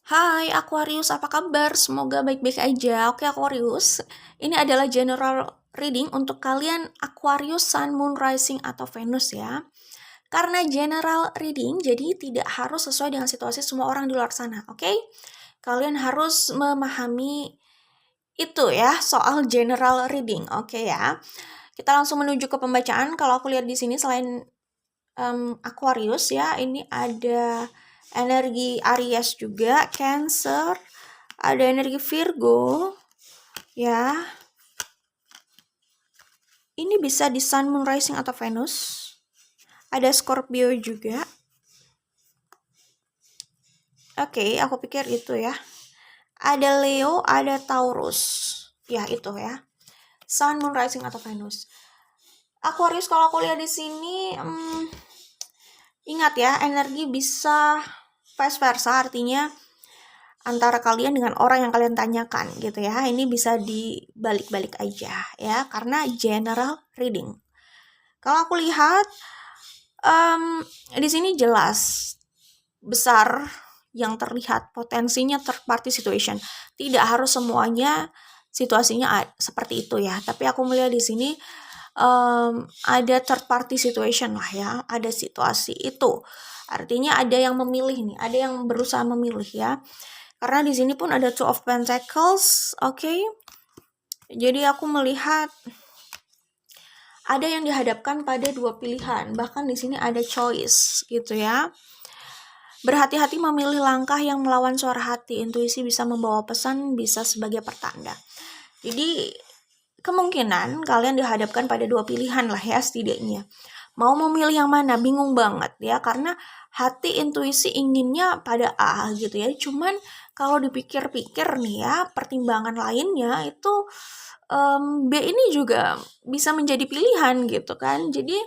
Hai Aquarius, apa kabar? Semoga baik-baik aja. Oke Aquarius, ini adalah general reading untuk kalian Aquarius, Sun, Moon, Rising, atau Venus ya. Karena general reading, jadi tidak harus sesuai dengan situasi semua orang di luar sana, oke? Kalian harus memahami itu ya, soal general reading, oke ya? Kita langsung menuju ke pembacaan. Kalau aku lihat di sini selain Aquarius ya, ini ada energi Aries juga, Cancer, ada energi Virgo ya. Ini bisa di Sun, Moon, Rising, atau Venus. Ada Scorpio juga. Oke, aku pikir itu ya. Ada Leo, ada Taurus. Ya, itu ya. Sun, Moon, Rising, atau Venus. Aquarius kalau aku lihat di sini ingat ya, energi bisa vice versa, artinya antara kalian dengan orang yang kalian tanyakan gitu ya. Ini bisa dibalik-balik aja ya, karena general reading. Kalau aku lihat di sini jelas besar yang terlihat potensinya third party situation. Tidak harus semuanya situasinya seperti itu ya, tapi aku melihat di sini ada third party situation lah ya, ada situasi itu. Artinya ada yang memilih nih, ada yang berusaha memilih ya. Karena di sini pun ada Two of Pentacles, oke. Jadi aku melihat ada yang dihadapkan pada dua pilihan, bahkan di sini ada choice gitu ya. Berhati-hati memilih langkah yang melawan suara hati. Intuisi bisa membawa pesan, bisa sebagai pertanda. Jadi kemungkinan kalian dihadapkan pada dua pilihan lah ya setidaknya. Mau memilih yang mana, bingung banget ya, karena hati intuisi inginnya pada A gitu ya. Cuman kalau dipikir-pikir nih ya, pertimbangan lainnya itu B ini juga bisa menjadi pilihan gitu kan. Jadi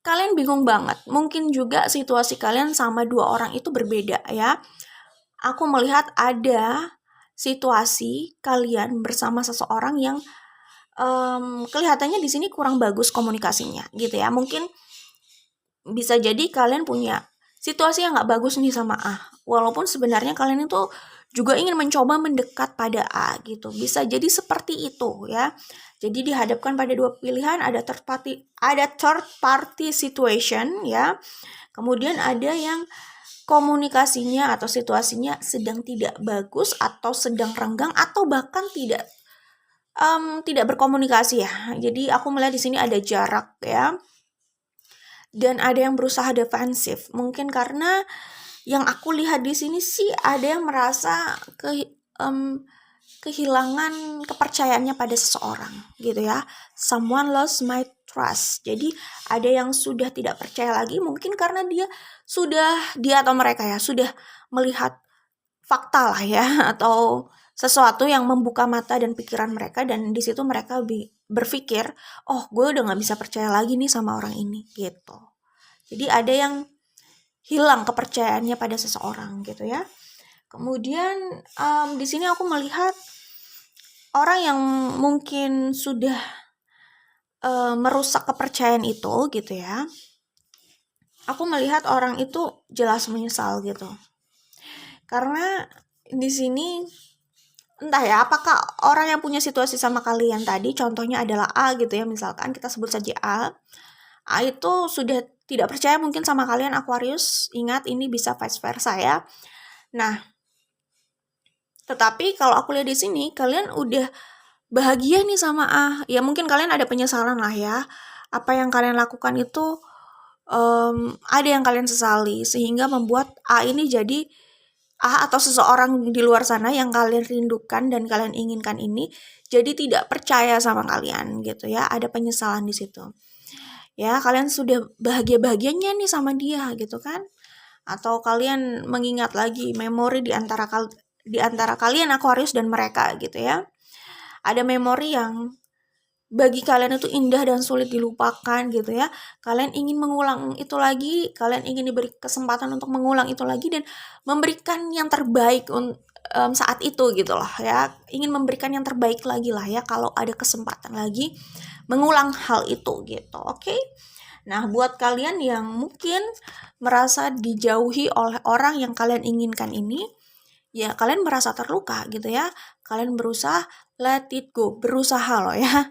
kalian bingung banget. Mungkin juga situasi kalian sama dua orang itu berbeda ya. Aku melihat ada situasi kalian bersama seseorang yang kelihatannya di sini kurang bagus komunikasinya gitu ya. Mungkin bisa jadi kalian punya situasi yang nggak bagus nih sama A, walaupun sebenarnya kalian itu juga ingin mencoba mendekat pada A gitu. Bisa jadi seperti itu ya. Jadi dihadapkan pada dua pilihan, ada third party situation ya. Kemudian ada yang komunikasinya atau situasinya sedang tidak bagus atau sedang renggang atau bahkan tidak berkomunikasi ya. Jadi aku melihat di sini ada jarak ya. Dan ada yang berusaha defensif. Mungkin karena yang aku lihat di sini sih ada yang merasa kehilangan kepercayaannya pada seseorang gitu ya. Someone lost my trust. Jadi ada yang sudah tidak percaya lagi, mungkin karena dia atau mereka ya sudah melihat fakta lah ya, atau sesuatu yang membuka mata dan pikiran mereka, dan di situ mereka berpikir, oh gue udah gak bisa percaya lagi nih sama orang ini gitu. Jadi ada yang hilang kepercayaannya pada seseorang gitu ya. Kemudian di sini aku melihat orang yang mungkin sudah merusak kepercayaan itu gitu ya. Aku melihat orang itu jelas menyesal gitu. Karena di sini entah ya, apakah orang yang punya situasi sama kalian tadi, contohnya adalah A gitu ya, misalkan kita sebut saja A itu sudah tidak percaya mungkin sama kalian Aquarius. Ingat, ini bisa vice versa ya. Nah, tetapi kalau aku lihat di sini, kalian udah bahagia nih sama A. Ya mungkin kalian ada penyesalan lah ya. Apa yang kalian lakukan itu ada yang kalian sesali, sehingga membuat A ini jadi A atau seseorang di luar sana yang kalian rindukan dan kalian inginkan ini jadi tidak percaya sama kalian gitu ya. Ada penyesalan di situ. Ya, kalian sudah bahagia-bahagianya nih sama dia gitu kan. Atau kalian mengingat lagi memori di antara kalian Aquarius dan mereka gitu ya. Ada memori yang bagi kalian itu indah dan sulit dilupakan gitu ya. Kalian ingin mengulang itu lagi, kalian ingin diberi kesempatan untuk mengulang itu lagi dan memberikan yang terbaik saat itu gitu loh ya. Ingin memberikan yang terbaik lagi lah ya kalau ada kesempatan lagi mengulang hal itu gitu. Oke. Nah, buat kalian yang mungkin merasa dijauhi oleh orang yang kalian inginkan ini, ya kalian merasa terluka gitu ya. Kalian berusaha let it go, berusaha loh ya.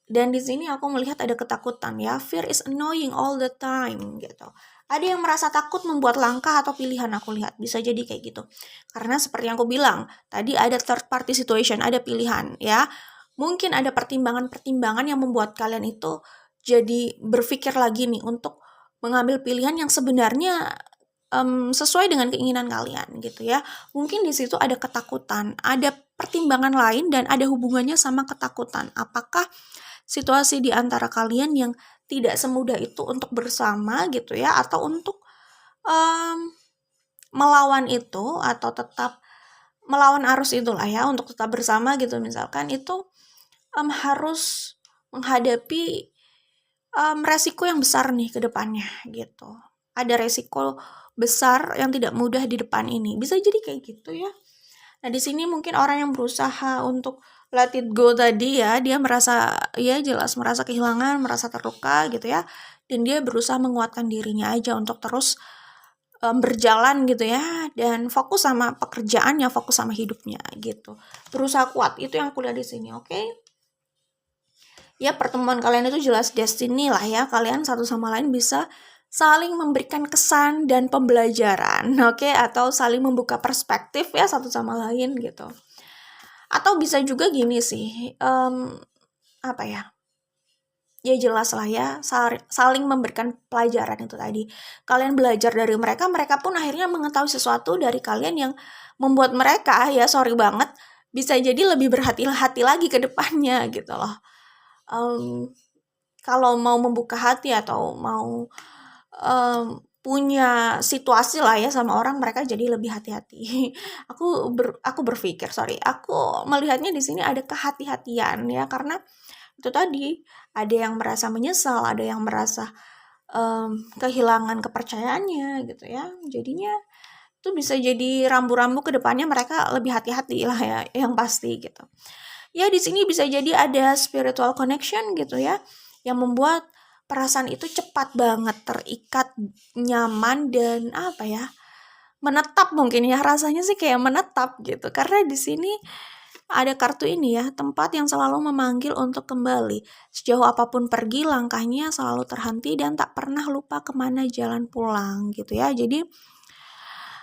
Dan di sini aku melihat ada ketakutan ya. Fear is annoying all the time gitu. Ada yang merasa takut membuat langkah atau pilihan, aku lihat bisa jadi kayak gitu. Karena seperti yang aku bilang, tadi ada third party situation, ada pilihan ya. Mungkin ada pertimbangan-pertimbangan yang membuat kalian itu jadi berpikir lagi nih untuk mengambil pilihan yang sebenarnya sesuai dengan keinginan kalian gitu ya. Mungkin di situ ada ketakutan, ada pertimbangan lain dan ada hubungannya sama ketakutan. Apakah situasi di antara kalian yang tidak semudah itu untuk bersama gitu ya, atau untuk melawan itu, atau tetap melawan arus itulah ya, untuk tetap bersama gitu misalkan, itu harus menghadapi resiko yang besar nih ke depannya gitu. Ada resiko besar yang tidak mudah di depan ini. Bisa jadi kayak gitu ya. Nah, di sini mungkin orang yang berusaha untuk let it go tadi ya, dia merasa ya jelas merasa kehilangan, merasa terluka gitu ya. Dan dia berusaha menguatkan dirinya aja untuk terus berjalan gitu ya, dan fokus sama pekerjaannya, fokus sama hidupnya gitu. Berusaha kuat, itu yang aku lihat di sini, oke? Ya, pertemuan kalian itu jelas destiny lah ya. Kalian satu sama lain bisa saling memberikan kesan dan pembelajaran, oke? Atau saling membuka perspektif ya satu sama lain gitu. Atau bisa juga gini sih, apa ya? Ya jelas lah ya, saling memberikan pelajaran itu tadi. Kalian belajar dari mereka, mereka pun akhirnya mengetahui sesuatu dari kalian yang membuat mereka, ya sorry banget, bisa jadi lebih berhati-hati lagi ke depannya gitu loh. Kalau mau membuka hati atau mau punya situasi lah ya sama orang, mereka jadi lebih hati-hati. Aku berpikir, aku melihatnya di sini ada kehati-hatian ya, karena itu tadi ada yang merasa menyesal, ada yang merasa kehilangan kepercayaannya gitu ya. Jadinya itu bisa jadi rambu-rambu ke depannya mereka lebih hati-hati lah ya, yang pasti gitu. Ya di sini bisa jadi ada spiritual connection gitu ya, yang membuat perasaan itu cepat banget terikat, nyaman, dan apa ya, menetap mungkin ya, rasanya sih kayak menetap gitu. Karena di sini ada kartu ini ya, tempat yang selalu memanggil untuk kembali. Sejauh apapun pergi, langkahnya selalu terhenti dan tak pernah lupa kemana jalan pulang gitu ya. Jadi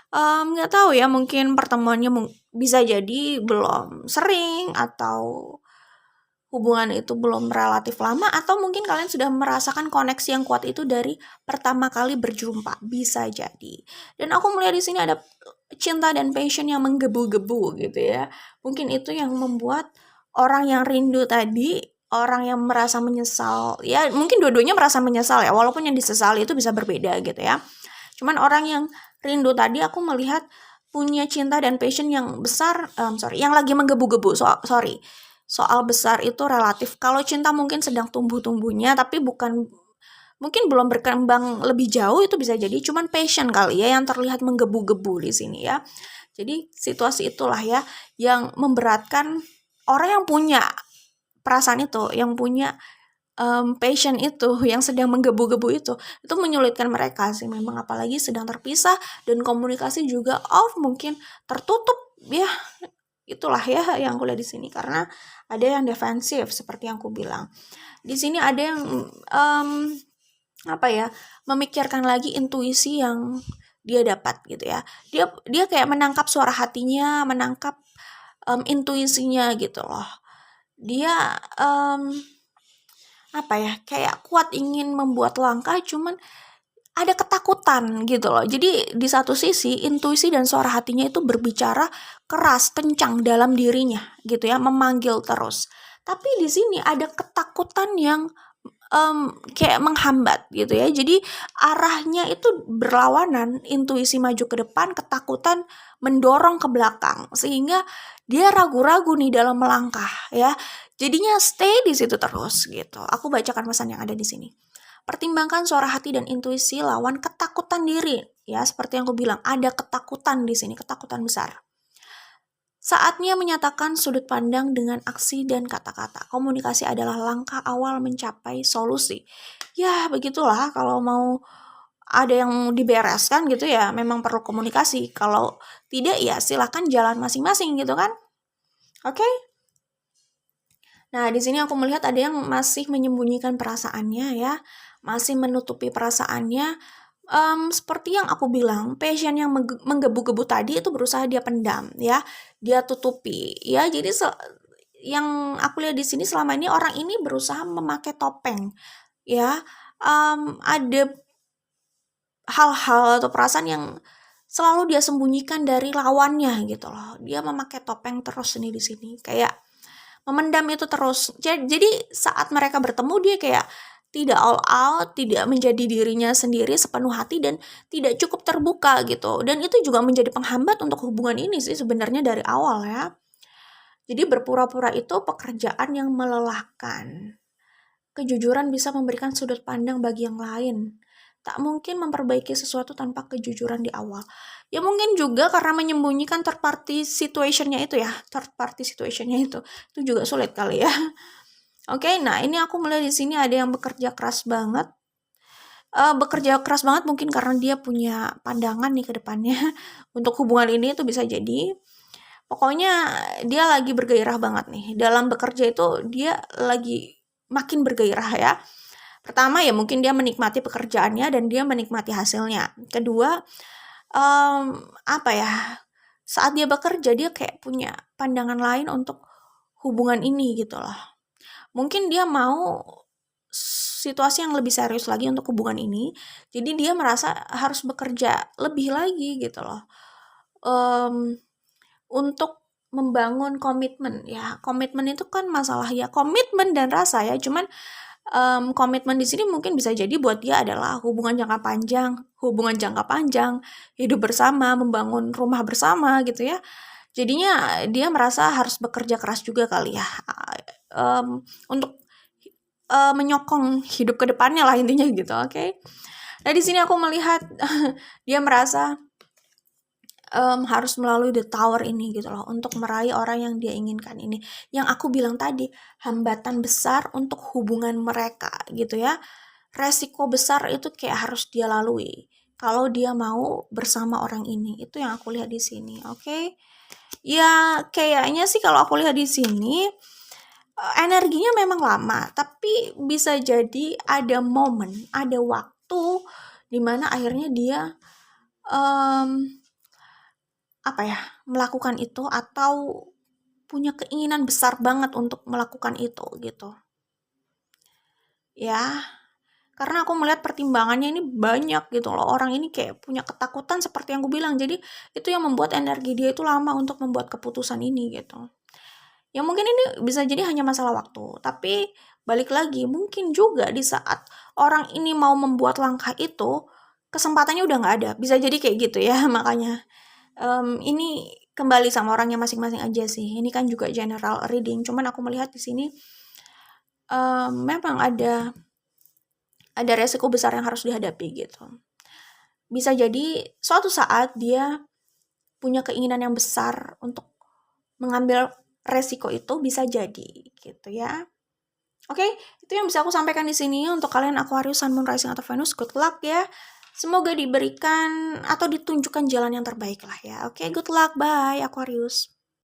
nggak tahu ya, mungkin pertemuannya bisa jadi belum sering, atau hubungan itu belum relatif lama, atau mungkin kalian sudah merasakan koneksi yang kuat itu dari pertama kali berjumpa, bisa jadi. Dan aku melihat di sini ada cinta dan passion yang menggebu-gebu gitu ya. Mungkin itu yang membuat orang yang rindu tadi, orang yang merasa menyesal, ya mungkin dua-duanya merasa menyesal ya, walaupun yang disesali itu bisa berbeda gitu ya. Cuman orang yang rindu tadi, aku melihat punya cinta dan passion yang besar, yang lagi menggebu-gebu. Soal besar itu relatif. Kalau cinta mungkin sedang tumbuh-tumbuhnya, tapi mungkin belum berkembang lebih jauh, itu bisa jadi cuman passion kali ya yang terlihat menggebu-gebu di sini ya. Jadi situasi itulah ya yang memberatkan orang yang punya perasaan itu, yang punya passion itu, yang sedang menggebu-gebu itu menyulitkan mereka sih memang, apalagi sedang terpisah dan komunikasi juga mungkin tertutup ya. Itulah ya yang aku lihat di sini, karena ada yang defensif seperti yang aku bilang. Di sini ada yang memikirkan lagi intuisi yang dia dapat gitu ya. Dia kayak menangkap suara hatinya, menangkap intuisinya gitu loh. Dia kayak kuat ingin membuat langkah, cuman ada ketakutan gitu loh. Jadi di satu sisi intuisi dan suara hatinya itu berbicara keras, kencang dalam dirinya gitu ya, memanggil terus. Tapi di sini ada ketakutan yang kayak menghambat gitu ya. Jadi arahnya itu berlawanan, intuisi maju ke depan, ketakutan mendorong ke belakang, sehingga dia ragu-ragu nih dalam melangkah ya. Jadinya stay di situ terus gitu. Aku bacakan pesan yang ada di sini. Pertimbangkan suara hati dan intuisi lawan ketakutan diri. Ya, seperti yang aku bilang, ada ketakutan di sini, ketakutan besar. Saatnya menyatakan sudut pandang dengan aksi dan kata-kata. Komunikasi adalah langkah awal mencapai solusi. Ya, begitulah kalau mau ada yang dibereskan gitu ya, memang perlu komunikasi. Kalau tidak ya silakan jalan masing-masing gitu kan. Oke. Nah, di sini aku melihat ada yang masih menyembunyikan perasaannya ya, masih menutupi perasaannya. Seperti yang aku bilang, passion yang menggebu-gebu tadi itu berusaha dia pendam ya, dia tutupi ya. Jadi yang aku lihat di sini selama ini orang ini berusaha memakai topeng ya. Ada hal-hal atau perasaan yang selalu dia sembunyikan dari lawannya gitu loh. Dia memakai topeng terus nih di sini, kayak memendam itu terus. Jadi saat mereka bertemu dia kayak tidak all out, tidak menjadi dirinya sendiri sepenuh hati dan tidak cukup terbuka gitu. Dan itu juga menjadi penghambat untuk hubungan ini sih sebenarnya dari awal ya. Jadi berpura-pura itu pekerjaan yang melelahkan. Kejujuran bisa memberikan sudut pandang bagi yang lain. Tak mungkin memperbaiki sesuatu tanpa kejujuran di awal. Ya mungkin juga karena menyembunyikan third party situationnya itu ya. Third party situationnya itu juga sulit kali ya. Oke, nah ini aku melihat di sini ada yang bekerja keras banget. Bekerja keras banget mungkin karena dia punya pandangan nih ke depannya. Untuk hubungan ini itu bisa jadi. Pokoknya dia lagi bergairah banget nih. Dalam bekerja itu dia lagi makin bergairah ya. Pertama ya mungkin dia menikmati pekerjaannya dan dia menikmati hasilnya. Kedua, apa ya, saat dia bekerja dia kayak punya pandangan lain untuk hubungan ini gitu loh. Mungkin dia mau situasi yang lebih serius lagi untuk hubungan ini. Jadi dia merasa harus bekerja lebih lagi gitu loh. Untuk membangun komitmen ya. Komitmen itu kan masalah ya komitmen dan rasa ya. Cuman komitmen di sini mungkin bisa jadi buat dia adalah hubungan jangka panjang, hidup bersama, membangun rumah bersama gitu ya. Jadinya dia merasa harus bekerja keras juga kali ya, untuk menyokong hidup ke depannya lah intinya gitu, oke. Nah di sini aku melihat dia merasa harus melalui the tower ini gitu loh untuk meraih orang yang dia inginkan ini. Yang aku bilang tadi, hambatan besar untuk hubungan mereka gitu ya. Resiko besar itu kayak harus dia lalui kalau dia mau bersama orang ini. Itu yang aku lihat di sini, oke? Ya kayaknya sih kalau aku lihat di sini energinya memang lama, tapi bisa jadi ada momen, ada waktu dimana akhirnya dia melakukan itu atau punya keinginan besar banget untuk melakukan itu gitu. Ya, karena aku melihat pertimbangannya ini banyak gitu loh. Orang ini kayak punya ketakutan seperti yang gue bilang. Jadi itu yang membuat energi dia itu lama untuk membuat keputusan ini gitu. Ya mungkin ini bisa jadi hanya masalah waktu. Tapi balik lagi mungkin juga di saat orang ini mau membuat langkah itu kesempatannya udah nggak ada. Bisa jadi kayak gitu ya makanya. Ini kembali sama orangnya masing-masing aja sih. Ini kan juga general reading. Cuman aku melihat di sini memang ada resiko besar yang harus dihadapi gitu. Bisa jadi suatu saat dia punya keinginan yang besar untuk mengambil resiko itu, bisa jadi gitu ya. Oke, itu yang bisa aku sampaikan di sini untuk kalian Aquarius, Sun, Moon, Rising atau Venus. Good luck ya. Semoga diberikan atau ditunjukkan jalan yang terbaik lah ya. Oke, good luck. Bye Aquarius.